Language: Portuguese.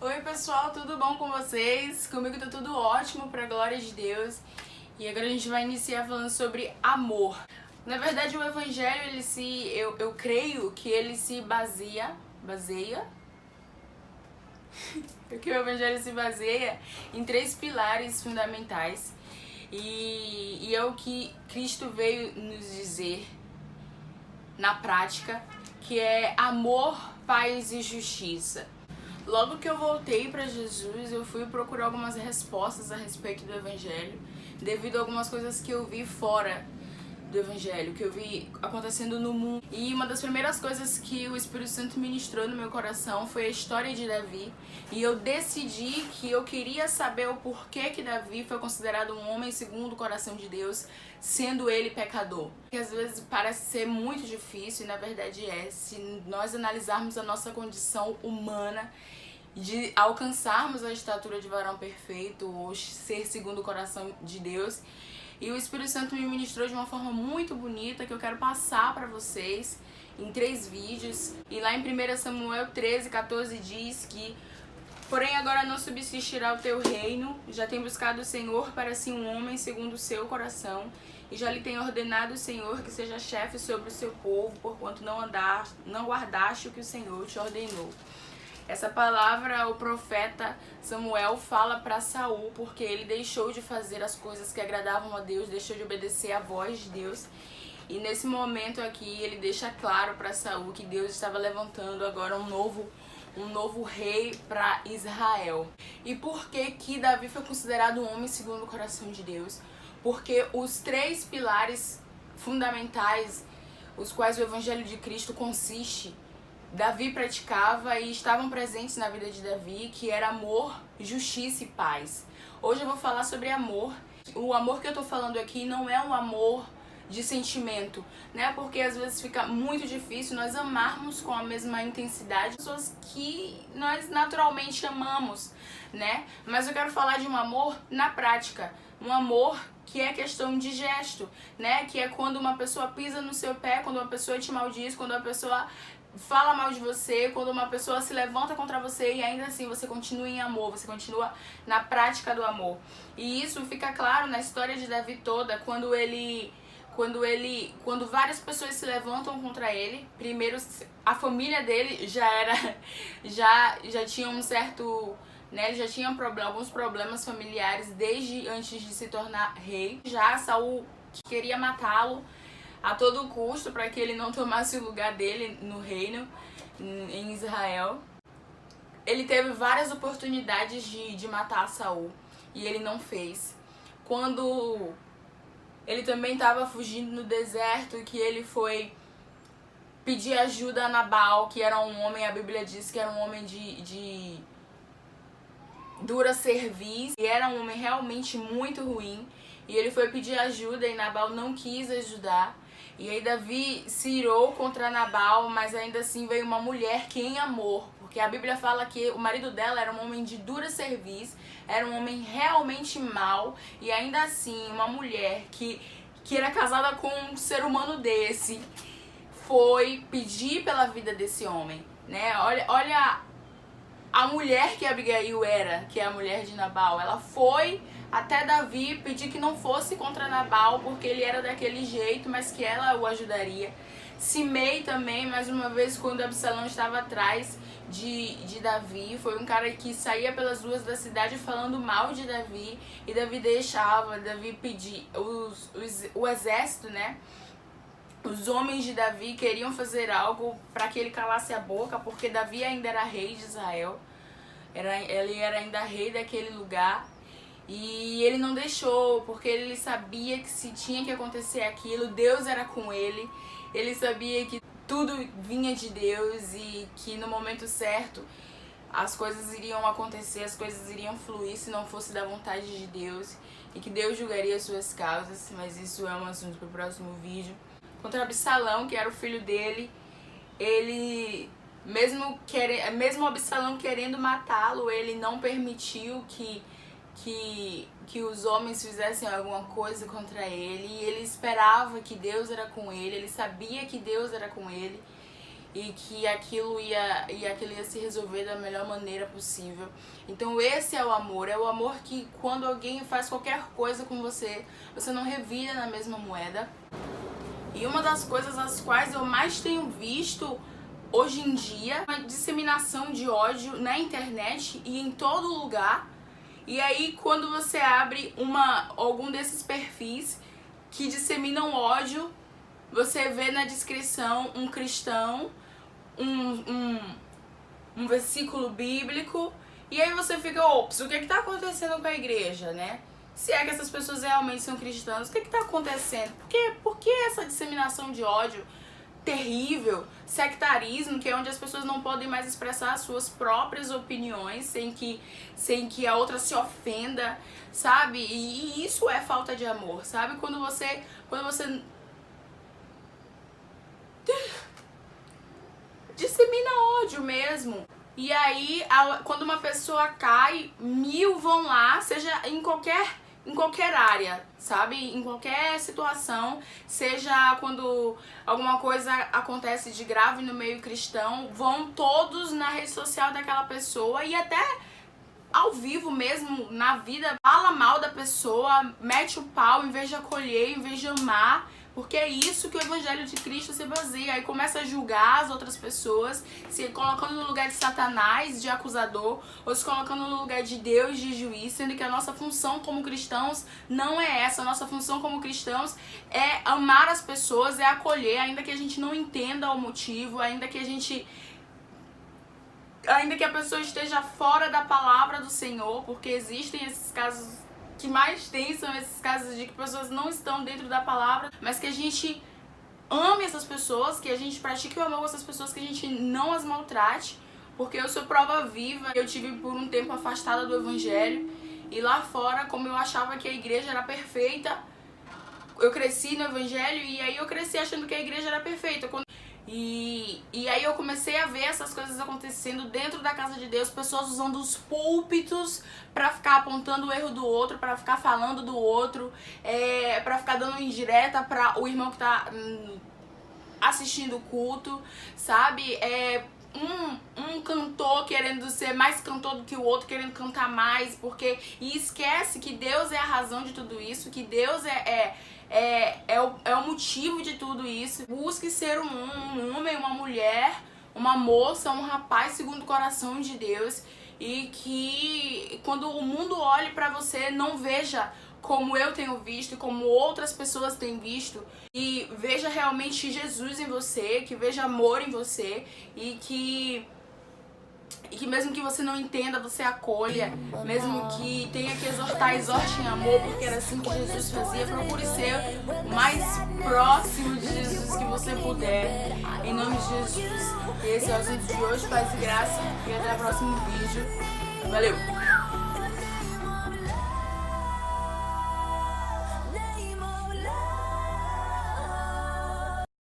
Oi pessoal, tudo bom com vocês? Comigo tá tudo ótimo, pra glória de Deus. E agora a gente vai iniciar falando sobre amor. Na verdade o evangelho, eu creio que ele se baseia que o evangelho se baseia em 3 pilares fundamentais. E é o que Cristo veio nos dizer na prática, que é amor, paz e justiça. Logo que eu voltei para Jesus, eu fui procurar algumas respostas a respeito do Evangelho, devido a algumas coisas que eu vi fora do Evangelho, que eu vi acontecendo no mundo. E uma das primeiras coisas que o Espírito Santo ministrou no meu coração foi a história de Davi. E eu decidi que eu queria saber o porquê que Davi foi considerado um homem segundo o coração de Deus, sendo ele pecador. Que às vezes parece ser muito difícil, e na verdade é, se nós analisarmos a nossa condição humana, de alcançarmos a estatura de varão perfeito ou ser segundo o coração de Deus. E o Espírito Santo me ministrou de uma forma muito bonita que eu quero passar para vocês em 3 vídeos. E lá em 1 Samuel 13:14 diz que: porém agora não subsistirá o teu reino, já tem buscado o Senhor para si um homem segundo o seu coração, e já lhe tem ordenado o Senhor que seja chefe sobre o seu povo, porquanto não guardaste o que o Senhor te ordenou. Essa palavra o profeta Samuel fala para Saul, porque ele deixou de fazer as coisas que agradavam a Deus, deixou de obedecer à voz de Deus. E nesse momento aqui ele deixa claro para Saul que Deus estava levantando agora um novo rei para Israel. E por que Davi foi considerado um homem segundo o coração de Deus? Porque os 3 pilares fundamentais, os quais o Evangelho de Cristo consiste, Davi praticava e estavam presentes na vida de Davi, que era amor, justiça e paz. Hoje eu vou falar sobre amor. O amor que eu tô falando aqui não é um amor de sentimento, né? Porque às vezes fica muito difícil nós amarmos com a mesma intensidade pessoas que nós naturalmente amamos, né? Mas eu quero falar de um amor na prática, um amor que é questão de gesto, né? Que é quando uma pessoa pisa no seu pé, quando uma pessoa te maldiz, quando uma pessoa fala mal de você, quando uma pessoa se levanta contra você e ainda assim você continua em amor, você continua na prática do amor. E isso fica claro na história de Davi toda, quando várias pessoas se levantam contra ele. Primeiro, a família dele já tinha um certo, né, ele já tinha alguns problemas familiares desde antes de se tornar rei. Já Saul queria matá-lo a todo custo para que ele não tomasse o lugar dele no reino em Israel. Ele teve várias oportunidades de matar Saul e ele não fez. Quando ele também estava fugindo no deserto, que ele foi pedir ajuda a Nabal, que era um homem, a Bíblia diz que era um homem de dura cerviz, e era um homem realmente muito ruim, e ele foi pedir ajuda e Nabal não quis ajudar. E aí Davi se irou contra Nabal, mas ainda assim veio uma mulher que em amor, porque a Bíblia fala que o marido dela era um homem de dura cerviz, era um homem realmente mau, e ainda assim uma mulher que era casada com um ser humano desse, foi pedir pela vida desse homem, né? Olha a mulher que Abigail era, que é a mulher de Nabal. Ela foi até Davi pedir que não fosse contra Nabal, porque ele era daquele jeito, mas que ela o ajudaria. Simei também, mais uma vez, quando Absalão estava atrás de Davi, foi um cara que saía pelas ruas da cidade falando mal de Davi, e Davi pedia, o exército, né? Os homens de Davi queriam fazer algo para que ele calasse a boca, porque Davi ainda era rei de Israel. Ele era ainda rei daquele lugar. E ele não deixou, porque ele sabia que se tinha que acontecer aquilo, Deus era com ele. Ele sabia que tudo vinha de Deus e que no momento certo as coisas iriam acontecer, as coisas iriam fluir se não fosse da vontade de Deus. E que Deus julgaria as suas causas, mas isso é um assunto para o próximo vídeo. Contra Absalão, que era o filho dele, ele, mesmo Absalão querendo matá-lo, ele não permitiu que os homens fizessem alguma coisa contra ele, e ele esperava que Deus era com ele, ele sabia que Deus era com ele, e que aquilo ia se resolver da melhor maneira possível. Então esse é o amor que quando alguém faz qualquer coisa com você, você não revira na mesma moeda. E uma das coisas as quais eu mais tenho visto hoje em dia, a disseminação de ódio na internet e em todo lugar. E aí quando você abre algum desses perfis que disseminam ódio, você vê na descrição um cristão, um versículo bíblico, e aí você fica, ops, o que está acontecendo com a igreja, né? Se é que essas pessoas realmente são cristãs, o que está acontecendo? Por que essa disseminação de ódio terrível, sectarismo, que é onde as pessoas não podem mais expressar as suas próprias opiniões sem que a outra se ofenda, sabe? E isso é falta de amor, sabe? Quando você dissemina ódio mesmo. E aí, quando uma pessoa cai, 1000 vão lá, seja em qualquer área, sabe? Em qualquer situação, seja quando alguma coisa acontece de grave no meio cristão, vão todos na rede social daquela pessoa e até ao vivo mesmo, na vida, fala mal da pessoa, mete o pau em vez de acolher, em vez de amar. Porque é isso que o Evangelho de Cristo se baseia. Aí começa a julgar as outras pessoas, se colocando no lugar de Satanás, de acusador, ou se colocando no lugar de Deus, de juiz, sendo que a nossa função como cristãos não é essa. A nossa função como cristãos é amar as pessoas, é acolher, ainda que a gente não entenda o motivo, ainda que a pessoa esteja fora da palavra do Senhor, porque existem esses casos que mais tem, são esses casos de que pessoas não estão dentro da palavra, mas que a gente ame essas pessoas, que a gente pratique o amor com essas pessoas, que a gente não as maltrate, porque eu sou prova viva. Eu tive por um tempo afastada do Evangelho, e lá fora, como eu achava que a igreja era perfeita, eu cresci no Evangelho, e aí eu cresci achando que a igreja era perfeita. E aí eu comecei a ver essas coisas acontecendo dentro da casa de Deus, pessoas usando os púlpitos pra ficar apontando o erro do outro, pra ficar falando do outro, pra ficar dando indireta pra o irmão que tá assistindo o culto, sabe? Um cantor querendo ser mais cantor do que o outro, querendo cantar mais, e esquece que Deus é a razão de tudo isso, que Deus é o motivo de tudo isso. Busque ser um homem, uma mulher, uma moça, um rapaz segundo o coração de Deus, e que quando o mundo olhe pra você, não veja como eu tenho visto e como outras pessoas têm visto, e veja realmente Jesus em você, que veja amor em você, e que mesmo que você não entenda, você acolha, mesmo que tenha que exortar, exorte em amor, porque era assim que Jesus fazia. Procure ser o mais próximo de Jesus que você puder, em nome de Jesus. Esse é o assunto de hoje, paz e graça, e até o próximo vídeo. Valeu!